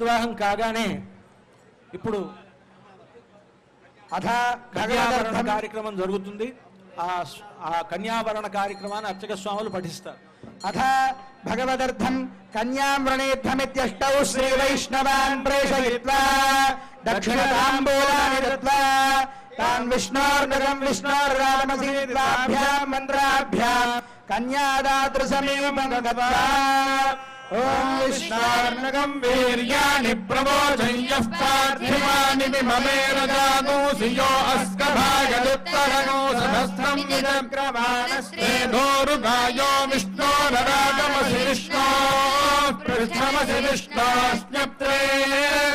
పునర్వివాహం కాగానే ఇప్పుడు కన్యావరణ కార్యక్రమం జరుగుతుంది. ఆ కన్యావరణ కార్యక్రమాన్ని అర్చక స్వాములు పఠిస్తారు. అథ భగవదర్థం కన్యావరణేర్థమిత్యష్టౌ శ్రీ వైష్ణవాన్ ప్రేషయిత్వా దక్షిణతాంబూలాని దత్వా తాన్ విష్ణోర్నగం విష్ణోర్రామసీత్వాభ్యాం మంత్రాభ్యాం కన్యాదాతృ సమీపం గత్వా ఓం విష్ణోర్నగం వీర్యాణి ప్రమోజయ్యః పార్థివాని మమేరదాను సియో అస్కభాగదుత్తరగో సహస్రం విదక్రమానస్తే దోరుగాయో విష్ణోరరాగమసి విష్ణో పృష్ఠమసి విష్ణోస్న్యప్త్రే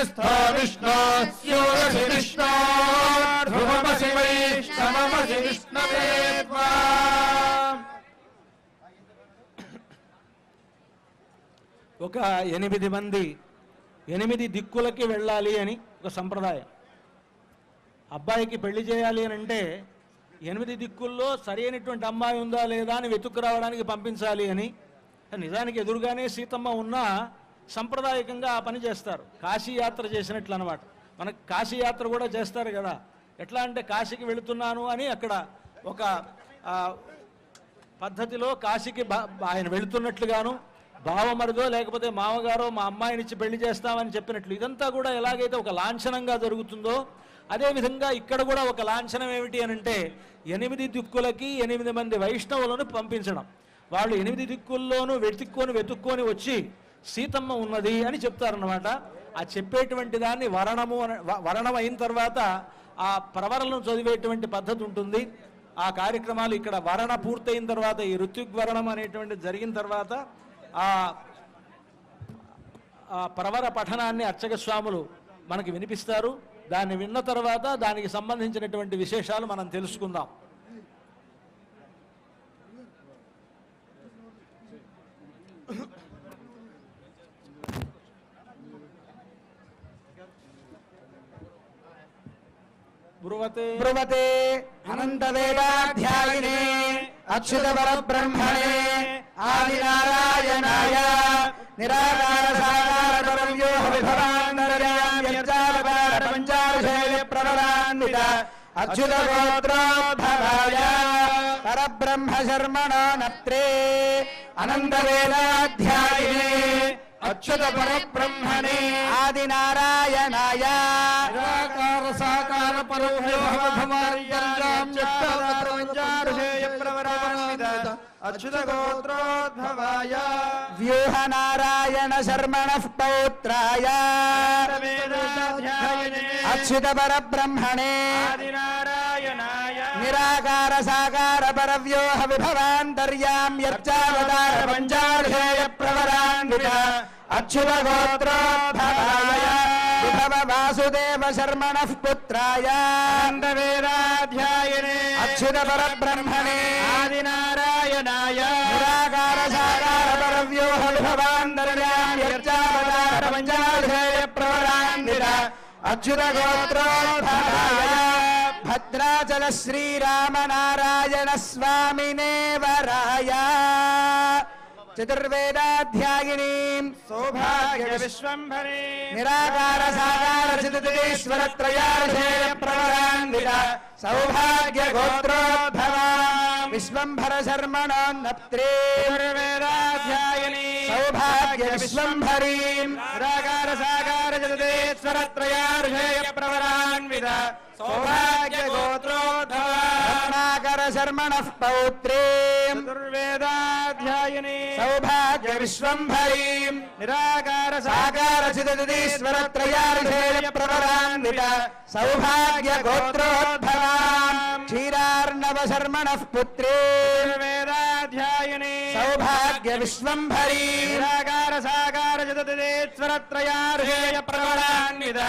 స్థో విష్ణోస్యోరసి విష్ణో ధ్రువమసి వైష్ణవమసి విష్ణవే త్వా. ఒక 8 మంది 8 దిక్కులకి వెళ్ళాలి అని ఒక సంప్రదాయం. అబ్బాయికి పెళ్లి చేయాలి అని అంటే 8 దిక్కుల్లో సరైనటువంటి అమ్మాయి ఉందా లేదా అని వెతుక్కురావడానికి పంపించాలి అని. నిజానికి ఎదురుగానే సీతమ్మ ఉన్నా సంప్రదాయకంగా ఆ పని చేస్తారు. కాశీ యాత్ర చేసినట్లు అనమాట. మనకు కాశీ యాత్ర కూడా చేస్తారు కదా. ఎట్లా అంటే కాశీకి వెళుతున్నాను అని అక్కడ ఒక పద్ధతిలో కాశీకి ఆయన వెళుతున్నట్లుగాను, బావమరిదో లేకపోతే మామగారో మా అమ్మాయినిచ్చి పెళ్లి చేస్తామని చెప్పినట్లు ఇదంతా కూడా ఎలాగైతే ఒక లాంఛనంగా జరుగుతుందో అదేవిధంగా ఇక్కడ కూడా ఒక లాంఛనం ఏమిటి అని అంటే 8 దిక్కులకి 8 మంది వైష్ణవులను పంపించడం. వాళ్ళు 8 దిక్కుల్లోనూ వెతుక్కొని వచ్చి సీతమ్మ ఉన్నది అని చెప్తారన్నమాట. ఆ చెప్పేటువంటి దాన్ని వరణం అయిన తర్వాత ఆ ప్రవరణను చదివేటువంటి పద్ధతి ఉంటుంది. ఆ కార్యక్రమాలు ఇక్కడ వరణ పూర్తయిన తర్వాత ఈ ఋత్విగ్వరణం అనేటువంటి జరిగిన తర్వాత ఆ ప్రవర పఠనాన్ని అర్చక స్వాములు మనకి వినిపిస్తారు. దాన్ని విన్న తర్వాత దానికి సంబంధించినటువంటి విశేషాలు మనం తెలుసుకుందాం. బ్రువతే అనంతవేదాధ్యాయినే అచ్యుతవర బ్రహ్మణే ఆదినారాయణాయ నిరాకార సాకార పరవ్యోహ విభవాంతర్యామ్యర్చావతార పంచాశైల ప్రవరాన్విత అచ్యుత గోత్రోద్భవాయ పరబ్రహ్మ శర్మణో నత్రే అనంతవేదాధ్యాయినే అచ్యుత పరబ్రహ్మణే ఆదినారాయణాయ నిరాకార సాకార పరవ్యోహ విభవాంతర్యామ్యర్చావతార ప్రవరాన్విత అచ్యుత గోత్రోద్భవాయ వ్యూహ నారాయణ శర్మణః పౌత్రాయ అచ్యుత పరబ్రహ్మణే ఆదినారాయణాయ నిరాకార సాకార పరవ్యోహ విభవాంతర్యామ్యర్చావతార పంచాశేయ ప్రవరాన్విత అచ్యుత గోత్రోద్భవాయ విభవ వాసుదేవ శర్మణః పుత్రాయ అనంతవేదాధ్యాయినే అచ్యుత పరబ్రహ్మణే ఆదినారాయణాయ నిరాకార సాకార పరవ్యోహ విభవాంతర్యామ్యర్చావతార పంచాశేయ ప్రవరాన్విత అచ్యుత గోత్రోద్భవాయ భద్రాచల శ్రీరామనారాయణ స్వామినే వరాయ చతుర్వేదాధ్యాయిని సౌభాగ్య విశ్వంభరే నిరాకార సాకార చిదీశ్వర త్రయాశేయ ప్రవరాన్విత సౌభాగ్య గోత్రోద్భవా విశ్వంభర శర్మణోన్నప్త్రే చతుర్వేదాధ్యాయిని సౌభాగ్య విశ్వంభరీ నిరాకార సాకార చిదీశ్వర త్రయాశేయ ప్రవరాన్విత సౌభాగ్య గోత్రోద్భవా రత్నాకర శర్మణః పౌత్రే చతుర్వేదాధ్యాయిని సౌభాగ్య విశ్వంభరీ నిరాకార సాకార చిదీశ్వర త్రయాశేయ ప్రవరాన్విత సౌభాగ్య గోత్రోద్భవా క్షీరార్ణవ శర్మణః పుత్రే చతుర్వేదాధ్యాయిని సౌభాగ్య విశ్వంభరీ నిరాకార సాకార చిదీశ్వర త్రయాశేయ ప్రవరాన్విత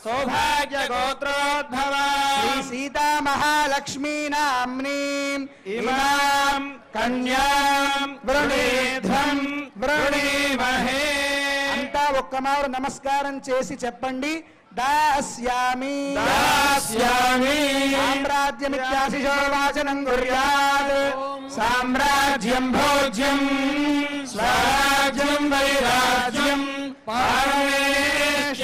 సౌభాగ్య గోత్రోద్భవా శ్రీ సీతా మహాలక్ష్మీ నామ్నీం ఇమాం కన్యాం వృణీధ్వం వృణీమహే. అంతా ఒక్కమారు నమస్కారం చేసి చెప్పండి. దాస్యామి దాస్యామి సామ్రాజ్యమిత్యాశిషో వాచనం కుర్యాత్ సామ్రాజ్యం భోజ్యం స్వరాజ్యం వైరాజ్యం పారమేష్ఠికం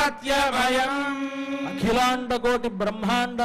సత్యమయం అఖిలాండ కోటి బ్రహ్మాండ